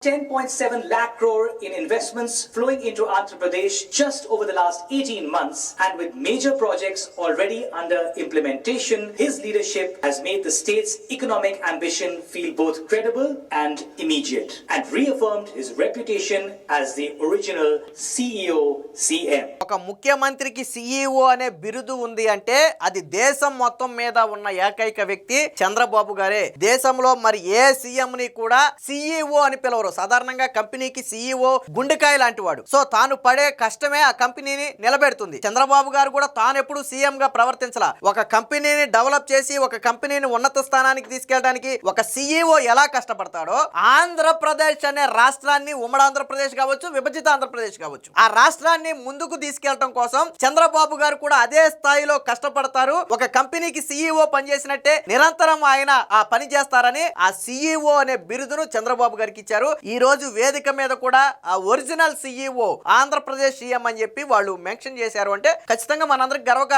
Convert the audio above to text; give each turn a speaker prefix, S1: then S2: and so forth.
S1: 10.7 lakh crore in investments flowing into Andhra Pradesh just over the last 18 months, and with major projects already under implementation, his leadership has made the state's economic ambition feel both credible and immediate, and reaffirmed his reputation as the original CEO CM.
S2: ఒక ముఖ్యమంత్రికి CEO అనే బిరుదు ఉంది అంటే అది దేశం మొత్తం మీద ఉన్న ఏకైక వ్యక్తి చంద్రబాబు గారే. దేశంలో మరి ఏ సీఎం ని కూడా CEO అని పిలవరు. సాధారణంగా కంపెనీకి CEO గుండెకాయ లాంటి వాడు. సో తాను పడే కష్టమే ఆ కంపెనీని నిలబెడుతుంది. చంద్రబాబు గారు కూడా తాను ఎప్పుడు సీఎం గా ప్రవర్తించాల. ఒక కంపెనీని డెవలప్ చేసి ఒక కంపెనీని ఉన్నత స్థానానికి తీసుకెళ్ళడానికి ఒక CEO ఎలా కష్టపడతాడో ఆంధ్రప్రదేశ్ అనే రాష్ట్రాన్ని, ఉమ్మడి ఆంధ్రప్రదేశ్ కావచ్చు, విభజిత ఆంధ్రప్రదేశ్ కావచ్చు, ఆ రాష్ట్రాన్ని ముందుకు తీసుకెళ్లడం కోసం చంద్రబాబు గారు కూడా అదే స్థాయిలో కష్టపడతారు. ఒక కంపెనీకి CEO పనిచేసినట్టే నిరంతరం ఆయన ఆ పని చేస్తారని ఆ CEO అనే బిరుదును చంద్రబాబు గారికి ఇచ్చారు. ఈ రోజు వేదిక మీద కూడా ఆ ఒరిజినల్ CEO ఆంధ్రప్రదేశ్ సీఎం అని చెప్పి వాళ్ళు మెన్షన్ చేశారు అంటే ఖచ్చితంగా మనందరికి గర్వకారణం.